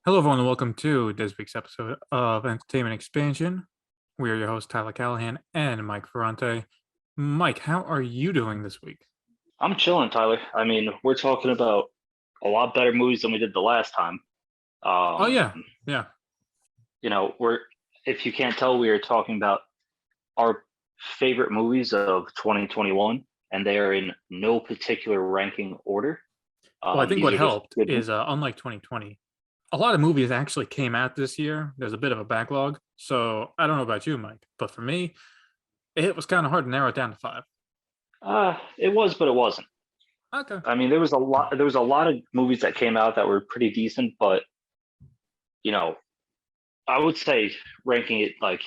Hello, everyone, and welcome to this week's episode of Entertainment Expansion. We are your hosts, Tyler Callahan and Mike Ferrante. Mike, how are you doing this week? I'm chilling, Tyler. I mean, we're talking about a lot better movies than we did the last time. Oh, Um, yeah, yeah. we're if you can't tell, we are talking about our favorite movies of 2021, and they are in no particular ranking order. Well, I think These what are just helped good. is, unlike 2020, a lot of movies actually came out this year. There's a bit of a backlog. So I don't know about you, Mike, but for me, it was kind of hard to narrow it down to five. It was, but it wasn't. Okay. I mean, there was a lot. There was a lot of movies that came out that were pretty decent, but you know, I would say ranking it like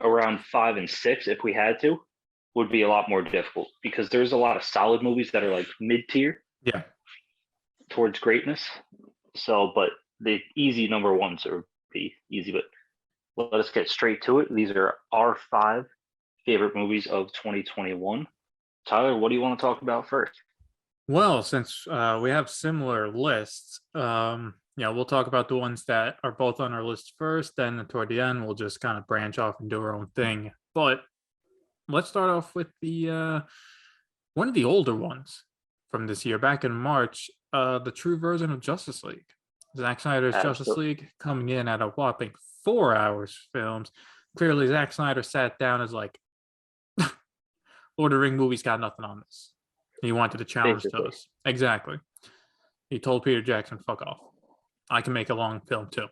around 5 and 6 if we had to would be a lot more difficult because there's a lot of solid movies that are like mid tier Yeah. towards greatness. So, but the easy number ones are be easy. But let us get straight to it. These are our five favorite movies of 2021. Tyler, what do you want to talk about first? Well, since we have similar lists, we'll talk about the ones that are both on our list first. Then toward the end, we'll just kind of branch off and do our own thing. But let's start off with the one of the older ones from this year, back in March, the true version of Justice League. Zack Snyder's Justice Absolutely. League coming in at a whopping 4 hours filmed. Clearly, Zack Snyder sat down as like, Lord of the Ring movies got nothing on this. He wanted to challenge Basically. those. Exactly. He told Peter Jackson, fuck off. I can make a long film too.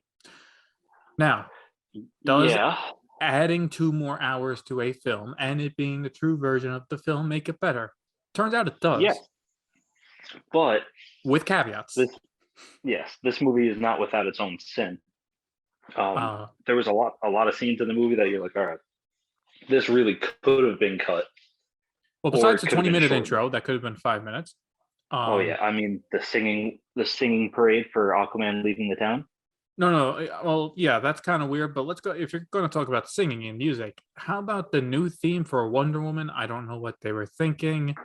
Now, does Yeah. adding 2 more hours to a film and it being the true version of the film make it better? Turns out it Yes. does, But with caveats. this movie is not without its own sin. Uh, There was a lot of scenes in the movie that you're like, all right, this really could have been cut well, or besides it the could have 20 been minute shortened. intro, that could have been 5 minutes. Oh yeah, I mean the singing parade for Aquaman leaving the town. No. Well, yeah, that's kind of weird, but let's go. If you're going to talk about singing and music, how about the new theme for Wonder Woman? I don't know what they were thinking.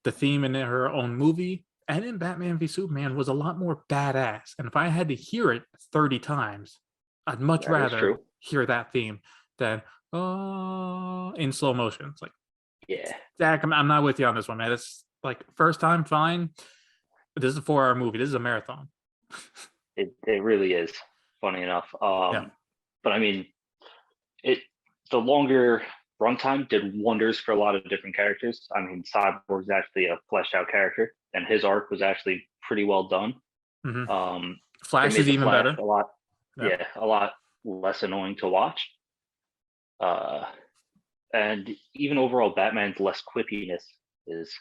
The theme in her own movie and in Batman v Superman was a lot more badass. And if I had to hear it 30 times, I'd much That is rather true. hear that theme than in slow motion. It's like, Yeah, Zach, I'm not with you on this one, man. It's like first time, fine. This is a 4 hour movie. This is a marathon. it really is. Funny enough. Yeah. But I mean, it the longer runtime did wonders for a lot of different characters. I mean, Cyborg's actually a fleshed out character, and his arc was actually pretty well done. Mm-hmm. Um, it Flash made is the even Flash better. a lot, Yeah. yeah, a lot less annoying to watch. Uh, and even overall, Batman's less quippiness is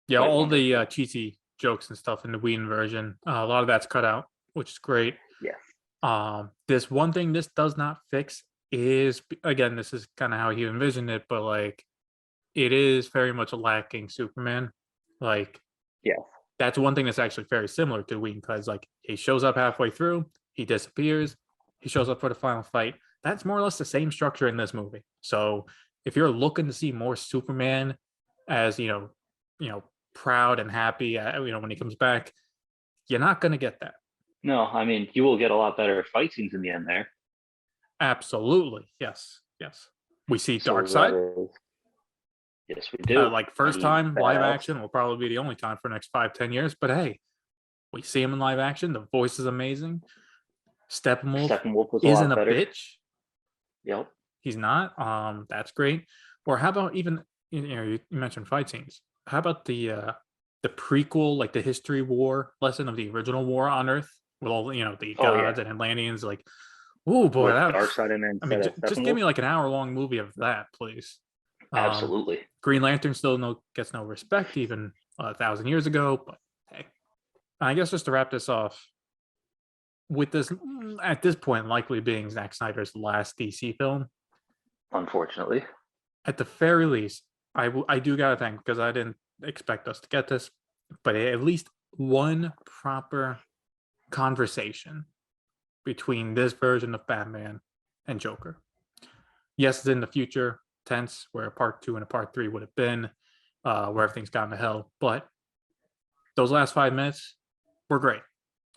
Yeah. quite All the wonderful. cheesy jokes and stuff in the Whedon version, a lot of that's cut out, which is great. Yeah, This one thing this does not fix is, again, this is kind of how he envisioned it, but like it is very much lacking Superman. Like yeah, that's one thing that's actually very similar to Whedon because like he shows up halfway through, he disappears, he shows up for the final fight. That's more or less the same structure in this movie. So if you're looking to see more Superman as proud and happy, when he comes back, you're not going to get that. no, I mean, you will get a lot better fight scenes in the end there. Absolutely, yes, yes. We see So that Darkseid. is, yes, we do. Like And first he's time live badass. action will probably be the only time for the next 5-10 years. But hey, we see him in live action. The voice is amazing. Steppenwolf Steppenwolf was a isn't lot a better. bitch. Yep. He's not. That's great. Or how about even you mentioned fight scenes. How about the prequel, like the history war lesson of the original war on Earth with all the Oh yeah, gods and Atlanteans? Like, oh boy, with that. Darkseid and I mean, instead of just give Steppenwolf. me like an hour-long movie of that, please. Um, Absolutely. Green Lantern still gets no respect even 1,000 years ago. But hey, I guess just to wrap this off, with this at this point likely being Zack Snyder's last DC film, Unfortunately. at the very least, I do gotta thank because I didn't expect us to get this, but at least one proper conversation between this version of Batman and Joker. Yes, it's in the future tense where a part two and a part three would have been, where everything's gone to hell. But those last 5 minutes were great.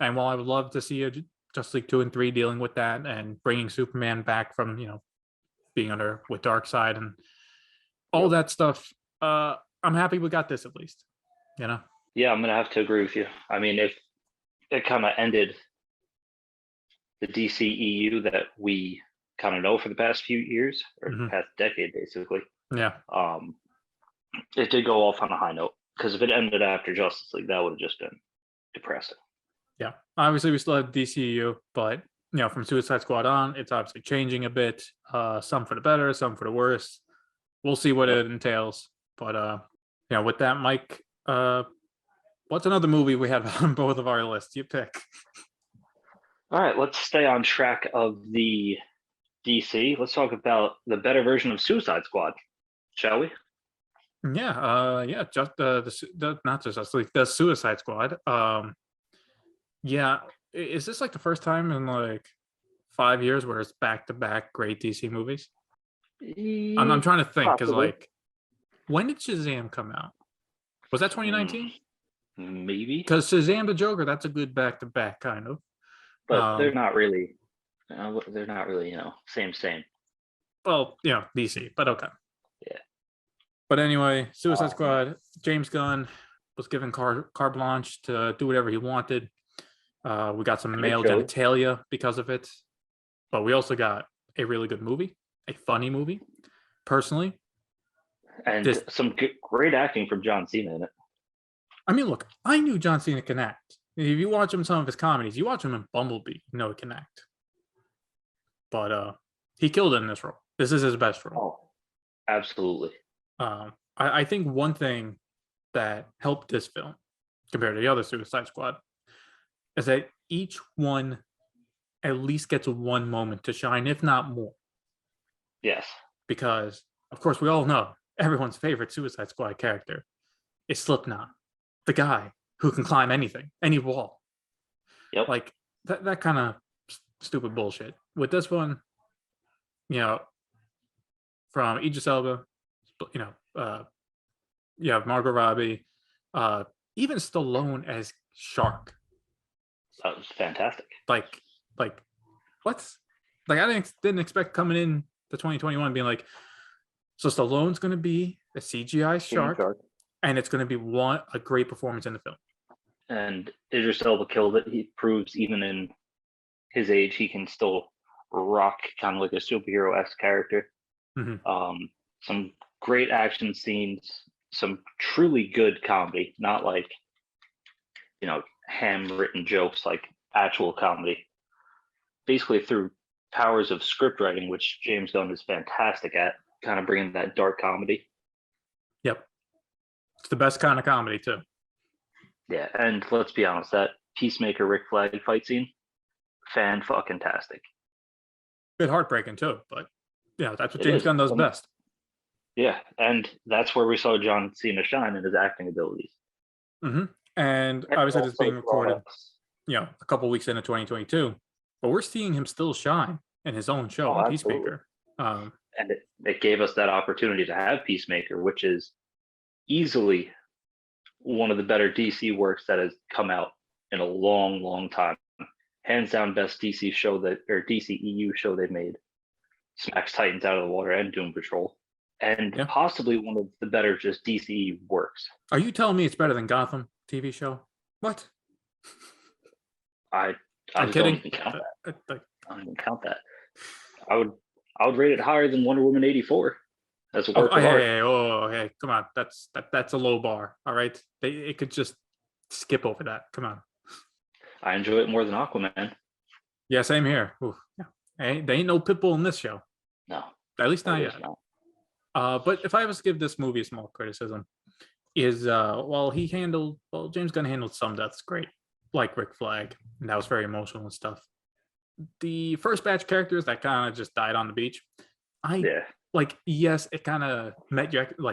And while I would love to see a Justice League 2 and 3 dealing with that and bringing Superman back from, being under with Darkseid and all Yep. that stuff. I'm happy we got this at least, you know? Yeah, I'm gonna have to agree with you. I mean, if it kind of ended the DCEU that we kind of know for the past few years or Mhm. past decade, basically, Yeah. it did go off on a high note. Because if it ended after Justice League, that would have just been depressing. Yeah. Obviously, we still have DCU, but from Suicide Squad on, it's obviously changing a bit. Some for the better, some for the worse. We'll see what Yep. it entails. But with that, Mike, what's another movie we have on both of our lists? You pick. All right, let's stay on track of the DC. Let's talk about the better version of Suicide Squad, shall we? Yeah, just the not just like the Suicide Squad. Yeah, is this like the first time in like 5 years where it's back to back great DC movies? I'm trying to think because Possibly. like when did Shazam come out? Was that 2019? Maybe, Because Shazam the Joker, that's a good back to back kind of. but they're not really. They're not really, same. Well, DC, but okay. Yeah. But anyway, Suicide Um, Squad, James Gunn was given carte blanche to do whatever he wanted. We got some male Philly. genitalia because of it, but we also got a really good movie, a funny movie. Personally, and some great acting from John Cena in it. I mean, look, I knew John Cena can act. If you watch him some of his comedies, you watch him in Bumblebee, you know he can act. But he killed it in this role. This is his best role. Oh, absolutely. I think one thing that helped this film compared to the other Suicide Squad is that each one at least gets one moment to shine, if not more. Yes. Because, of course, we all know everyone's favorite Suicide Squad character is Slipknot, the guy who can climb anything, any wall. Yep. Like that kind of stupid bullshit. With this one, from Idris Elba, you have Margot Robbie, even Stallone as Shark. That was fantastic. Like what? Like I didn't expect coming in to 2021 being like, so Stallone's going to be a CGI shark, and it's going to be a great performance in the film. And Idris Elba killed it. He proves even in his age he can still rock kind of like a superhero-esque character. Mm-hmm. Some great action scenes, some truly good comedy, not like handwritten jokes, like actual comedy. Basically through powers of script writing, which James Gunn is fantastic at, kind of bringing that dark comedy. Yep, it's the best kind of comedy too. Yeah, and let's be honest, that Peacemaker Rick Flag fight scene, fan-fucking-tastic. Bit heartbreaking too, but that's what James Gunn does best. Yeah, and that's where we saw John Cena shine in his acting abilities. Mm-hmm. And obviously, this being recorded, a couple weeks into 2022, but we're seeing him still shine in his own show, Peacemaker. And it gave us that opportunity to have Peacemaker, which is easily one of the better DC works that has come out in a long, long time. Hands down, best DC show or DCEU show they've made. Smacks Titans out of the water and Doom Patrol, and possibly one of the better just DC works. Are you telling me it's better than Gotham TV show? What? I'm kidding. Don't even count that. I don't even count that. I would rate it higher than Wonder Woman 84. That's a work of art. Hey, come on. That's a low bar. All right, it could just skip over that. Come on. I enjoy it more than Aquaman. Yeah, same here. Ooh, yeah. Hey, there ain't no Pitbull in this show. No, at least not yet. But if I was to give this movie a small criticism, is James Gunn handled some deaths great, like Rick Flag, and that was very emotional and stuff. The first batch characters that kind of just died on the beach, yes, it kind of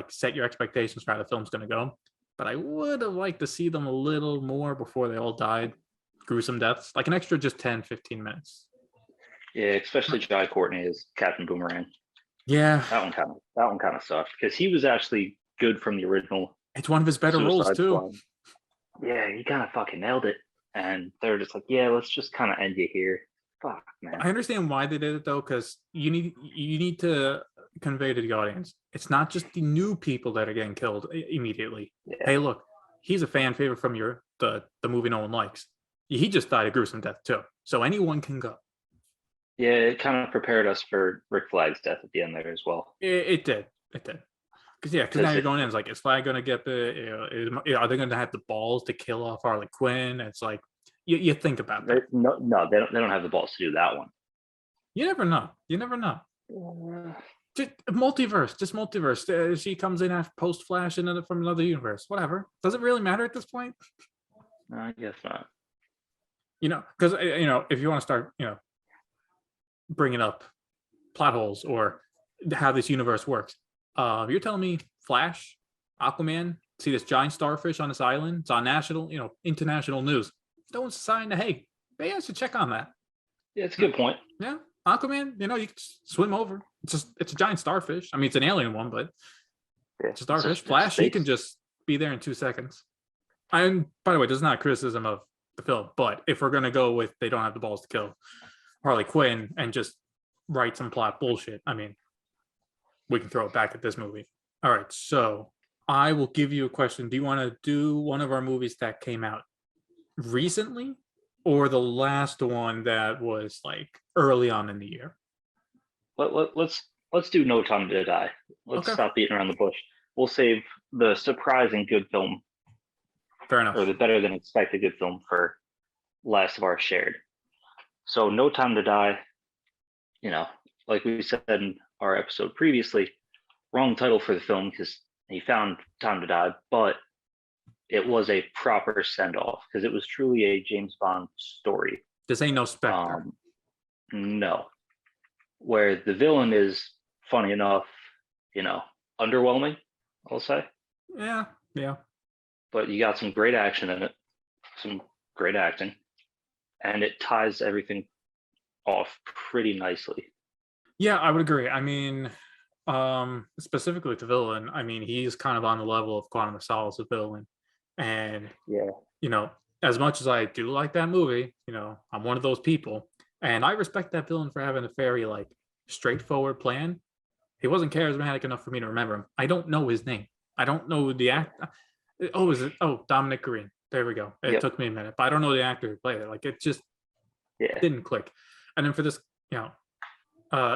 set your expectations for how the film's going to go, but I would have liked to see them a little more before they all died. Gruesome deaths, like an extra just 10-15 minutes. Yeah, especially Jai Courtney as Captain Boomerang. Yeah, that one kind of sucked because he was actually good from the original. It's one of his better roles too. Yeah, he kind of fucking nailed it. and they're just like, yeah, let's just kind of end you here. Fuck, man. I understand why they did it though, because you need to convey to the audience it's not just the new people that are getting killed immediately. Yeah, Hey, look, he's a fan favorite from the movie no one likes. He just died a gruesome death too, so anyone can go. yeah, it kind of prepared us for Rick Flag's death at the end there as well. It did, because now Because you're if going in. It's like, is Flag going to get are they going to have the balls to kill off Harley Quinn? It's like you think about that. no, they don't have the balls to do that one. You never know. You never know. Just multiverse. She comes in after post Flash and from another universe. Whatever. Does it really matter at this point? No, I guess not. Because if you want to start, bringing up plot holes or how this universe works, you're telling me Flash, Aquaman, see this giant starfish on this island? It's on national, international news. No one's assigned to, hey, maybe I should check on that. Yeah, it's a good point. Yeah, Aquaman, you can swim over. It's a giant starfish. I mean, it's an alien one, but Yeah, it's a starfish. Flash, he can just be there in 2 seconds. And by the way, this is not a criticism of the film, but if we're gonna go with they don't have the balls to kill Harley Quinn and just write some plot bullshit, I mean, we can throw it back at this movie. All right, so I will give you a question. Do you want to do one of our movies that came out recently, or the last one that was like early on in the year? Let's do No Time to Die. Let's Okay, stop beating around the bush. We'll save the surprising good film fair enough. or the better than expected good film for last of our shared. So No Time to Die, like we said in our episode previously, wrong title for the film because he found time to die, but it was a proper send off because it was truly a James Bond story. This ain't no Spectre. No, where the villain is funny enough, underwhelming, I'll say. Yeah. But you got some great action in it, some great acting, and it ties everything off pretty nicely. Yeah, I would agree. I mean, specifically with the villain, I mean, he's kind of on the level of Quantum of Solace, the villain. And, Yeah, as much as I do like that movie, I'm one of those people. And I respect that villain for having a very, like, straightforward plan. He wasn't charismatic enough for me to remember him. I don't know his name. I don't know the act. Oh, is it? Oh, Dominic Green. There we go. It took me a minute, but I don't know the actor who played it. Like, it just didn't click. And then for this,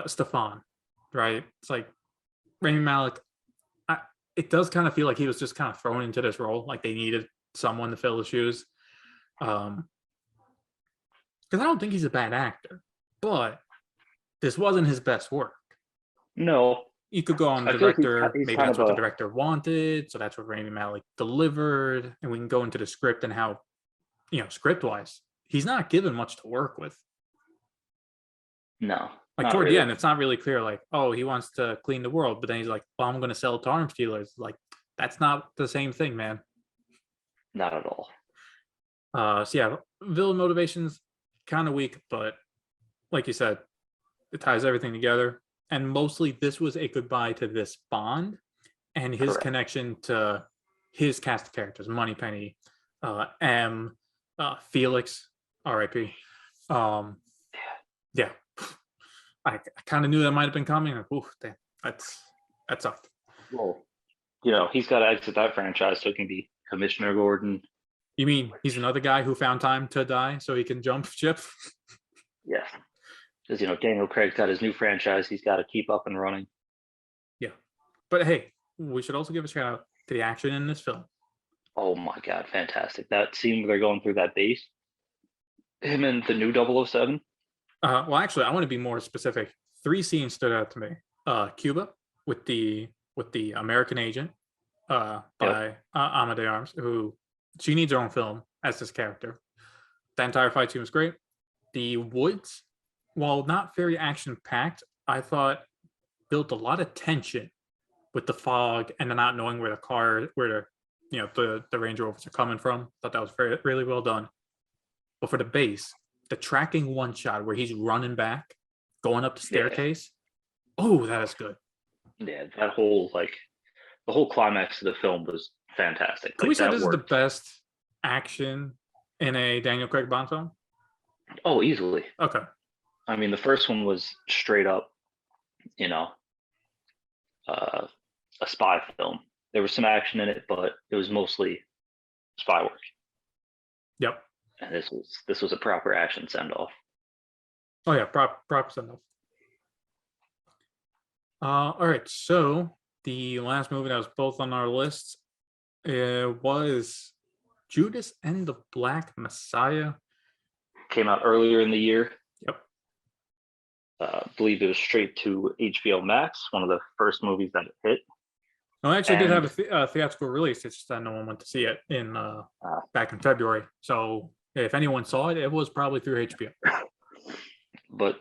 Stefan, right? It's like Rami Malek. It does kind of feel like he was just kind of thrown into this role, like they needed someone to fill the shoes. Because I don't think he's a bad actor, but this wasn't his best work. no, You could go on the I feel like director. he's Maybe kind that's of what the director wanted, so that's what Rami Malek delivered, and we can go into the script and how, script wise, he's not given much to work with. no, Like toward the end, it's not really clear. Like, oh, he wants to clean the world, but then he's like, "Well, I'm going to sell it to arms dealers." Like, that's not the same thing, man. not at all. So yeah, villain motivations kind of weak, but like you said, it ties everything together. And mostly, this was a goodbye to this Bond and his Correct. connection to his cast of characters: Moneypenny, M, Felix, R.I.P. Yeah. I kind of knew that might have been coming. Like, ooh, damn, that sucked. Well, he's got to exit that franchise so it can be Commissioner Gordon. You mean he's another guy who found time to die so he can jump ship? Yeah, because Daniel Craig's got his new franchise. He's got to keep up and running. Yeah, but hey, we should also give a shout out to the action in this film. Oh my God, fantastic! That scene where they're going through that base, him and the new 007. Well, actually, I want to be more specific. 3 scenes stood out to me. Cuba with the American agent by Ama de Armas, who she needs her own film as this character. The entire fight scene was great. The woods, while not very action packed, I thought built a lot of tension with the fog and the not knowing where the Range Rovers are coming from. Thought that was really well done. But for the base, the tracking one shot where he's running back, going up the staircase. Oh, that is good. Yeah, that whole the whole climax of the film was fantastic. Can we say this worked. is the best action in a Daniel Craig Bond film? Oh, easily. Okay. I mean, the first one was straight up, you know, uh, a spy film. There was some action in it, but it was mostly spy work. Yep. And this was a proper action send off. Oh yeah, props enough. All right. So the last movie that was both on our list was Judas and the Black Messiah. Came out earlier in the year. Yep. Believe it was straight to HBO Max, one of the first movies that it hit. No, I actually did have And a theatrical release. It's just that no one went to see it in uh, back in February. So if anyone saw it, it was probably through HBO. but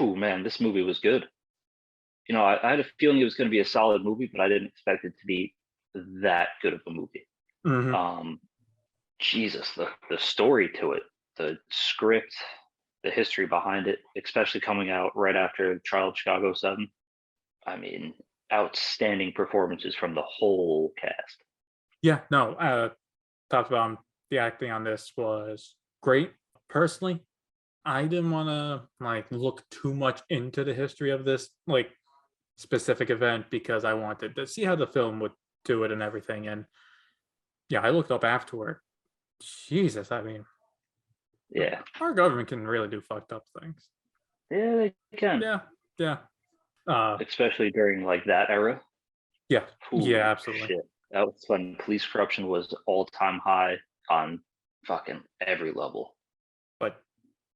man, this movie was good. I had a feeling it was going to be a solid movie, but I didn't expect it to be that good of a movie. Mm-hmm. Jesus, the story to it, the script, the history behind it, especially coming out right after Trial of Chicago 7. I mean, outstanding performances from the whole cast. Yeah, no, talked about the acting on this was great. Personally, I didn't want to like look too much into the history of this like specific event because I wanted to see how the film would do it and everything. And yeah, I looked up afterward. Jesus, I mean, Yeah, our government can really do fucked up things. yeah, they can, Yeah, yeah, uh, especially during like that era. yeah, yeah, Ooh, absolutely. shit, that was when police corruption was all time high on fucking every level. But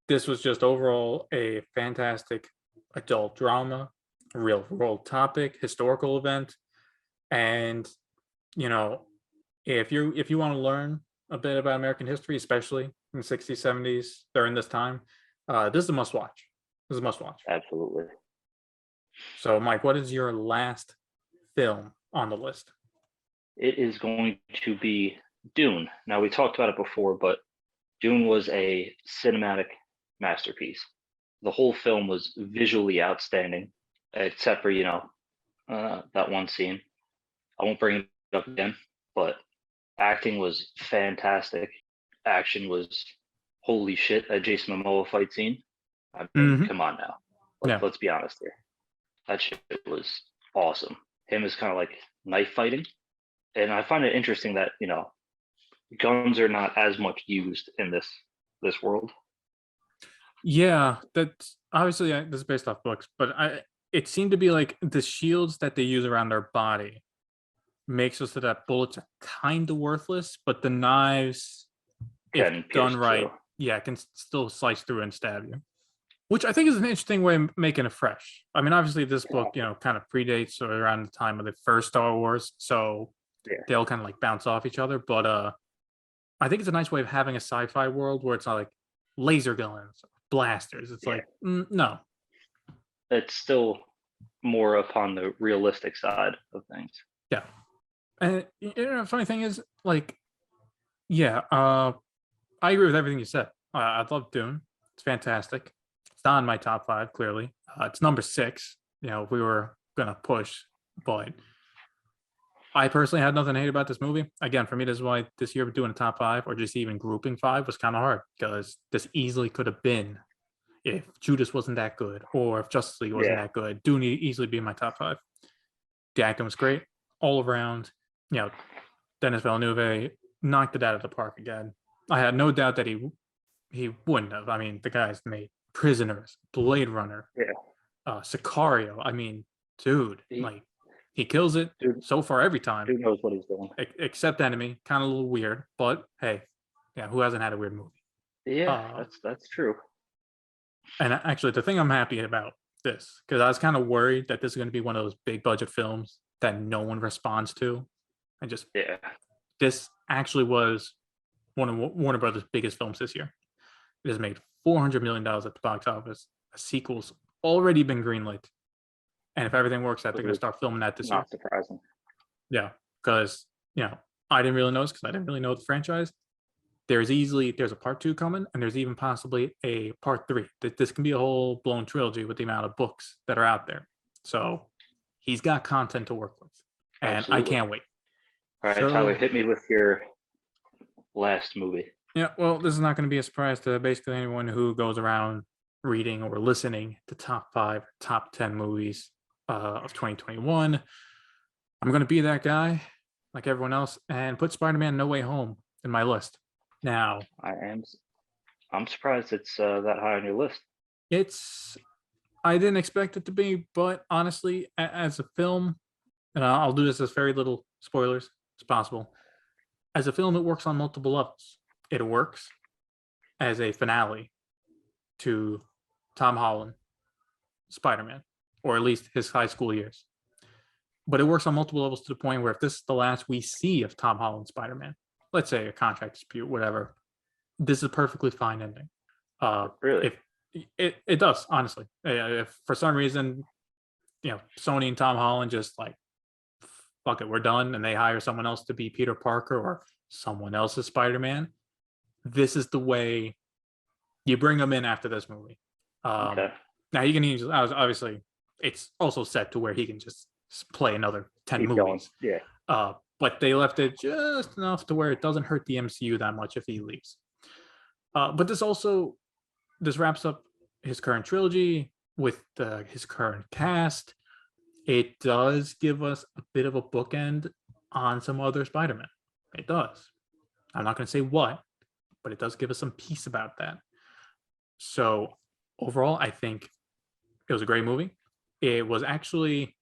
this was just overall a fantastic adult drama, real world topic, historical event, and you know, if you want to learn a bit about American history, especially in the 60s, 70s during this time, this is a must watch. This is a must watch. Absolutely. So, Mike, what is your last film on the list? It is going to be Dune. Now we talked about it before, but Dune was a cinematic masterpiece. The whole film was visually outstanding, except for that one scene. I won't bring it up again, but acting was fantastic. Action was holy shit. That Jason Momoa fight scene. I mean, Hmm. come on now. Yeah, Let's be honest here. That shit was awesome. Him is kind of like knife fighting, and I find it interesting that guns are not as much used in this world. yeah. That's obviously this is based off books, but it seemed to be like the shields that they use around their body makes us so that bullets are kind of worthless, but the knives, if Can done pierce right, through. yeah, can still slice through and stab you. Which I think is an interesting way of making it fresh. I mean, obviously, this book, kind of predates or around the time of the first Star Wars, so Yeah, they all kind of like bounce off each other. But I think it's a nice way of having a sci-fi world where it's not like laser guns, blasters. It's yeah. like no, It's still more upon the realistic side of things. yeah. And funny thing is, like, yeah, I agree with everything you said. I love Dune. It's fantastic. It's not in my top five, clearly. It's number six. If we were gonna push, but I personally had nothing to hate about this movie. Again, for me, this is why this year doing a top five or just even grouping five was kind of hard because this easily could have been if Judas wasn't that good or if Justice League wasn't Yeah, that good. Dune easily be in my top five. The acting was great all around. You know, Dennis Villeneuve knocked it out of the park again. I had no doubt that he wouldn't have. I mean, the guy's made Prisoners, Blade Runner, yeah. Sicario. I mean, dude, He, like he kills it dude, so far every time. dude knows what he's doing. Except Enemy, kind of a little weird, but hey, yeah, who hasn't had a weird movie? Yeah, Uh, that's true. and actually, the thing I'm happy about this because I was kind of worried that this is going to be one of those big budget films that no one responds to, and just Yeah, this actually was one of Warner Brothers' biggest films this year. It has made $400 million at the box office. A sequel's already been greenlit, and if everything works out, they're going to which is start filming that this year. not surprising. Yeah, because I didn't really notice because I didn't really know the franchise. There's a part two coming, and there's even possibly a part three. This can be a whole blown trilogy with the amount of books that are out there. So he's got content to work with, and I Absolutely. can't wait. All right, Tyler, So hit me with your last movie. Yeah, well, this is not going to be a surprise to basically anyone who goes around reading or listening to top 5, top 10 movies of 2021. I'm going to be that guy, like everyone else, and put Spider-Man No Way Home in my list. Now, I am. I'm surprised it's that high on your list. it's I didn't expect it to be, but honestly, as a film, and I'll do this as very little spoilers as possible. As a film, it works on multiple levels. It works as a finale to Tom Holland Spider-Man, or at least his high school years. But it works on multiple levels to the point where if this is the last we see of Tom Holland Spider-Man, let's say a contract dispute, whatever, this is a perfectly fine ending. Really? If it does, honestly. If for some reason, Sony and Tom Holland just like, fuck it, we're done, and they hire someone else to be Peter Parker or someone else's Spider-Man, this is the way you bring them in after this movie. Okay. Now you can use obviously it's also set to where he can just play another 10 Keep going. movies. Yeah. But they left it just enough to where it doesn't hurt the MCU that much if he leaves. But this wraps up his current trilogy with his current cast. It does give us a bit of a bookend on some other Spider-Man. It does. I'm not going to say what, but it does give us some peace about that. So overall, I think it was a great movie. It was actually,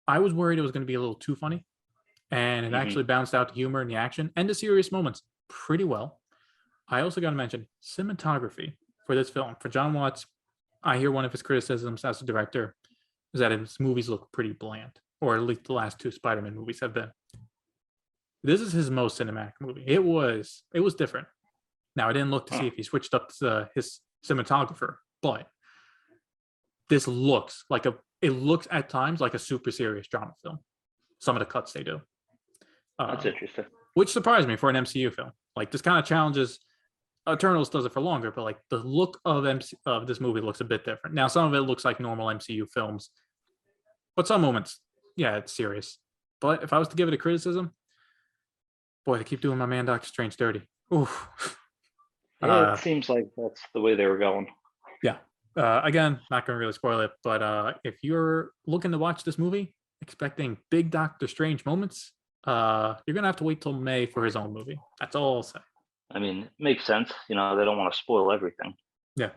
I was worried it was going to be a little too funny, and it actually bounced out the humor and the action and the serious moments pretty well. I also got to mention cinematography for this film. For John Watts, I hear one of his criticisms as a director is that his movies look pretty bland, or at least the last 2 Spider-Man movies have been. This is his most cinematic movie. It was different. Now I didn't look to see if he switched up his cinematographer, but this looks like it looks at times like a super serious drama film. Some of the cuts they do. That's interesting. Which surprised me for an MCU film. Like this kind of challenges. Eternals does it for longer, but like the look of this movie looks a bit different. Now some of it looks like normal MCU films, but some moments, yeah, it's serious. But if I was to give it a criticism, boy, they keep doing my man Doctor Strange dirty. Oof. Yeah, it seems like that's the way they were going. Yeah. Again, not going to really spoil it, but if you're looking to watch this movie, expecting big Doctor Strange moments, you're going to have to wait till May for his own movie. That's all I'll say. I mean, it makes sense. They don't want to spoil everything. Yeah.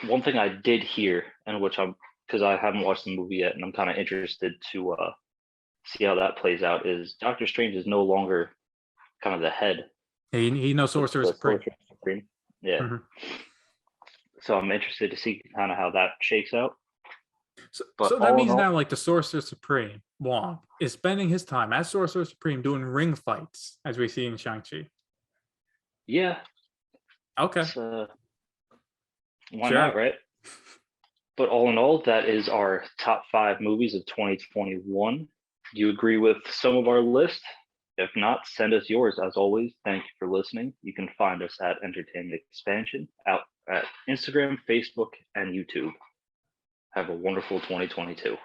One thing I did hear, and because I haven't watched the movie yet, and I'm kind of interested to see how that plays out, is Doctor Strange is no longer kind of the head. He knows Sorcerer Supreme. Yeah. Mm-hmm. So I'm interested to see kind of how that shakes out. So that means now, like the Sorcerer Supreme, Wong, is spending his time as Sorcerer Supreme doing ring fights, as we see in Shang-Chi. Yeah. Okay. Why not, right? But all in all, that is our top 5 movies of 2021. Do you agree with some of our list? If not, send us yours. As always, thank you for listening. You can find us at Entertainment Expansion out at Instagram, Facebook, and YouTube. Have a wonderful 2022.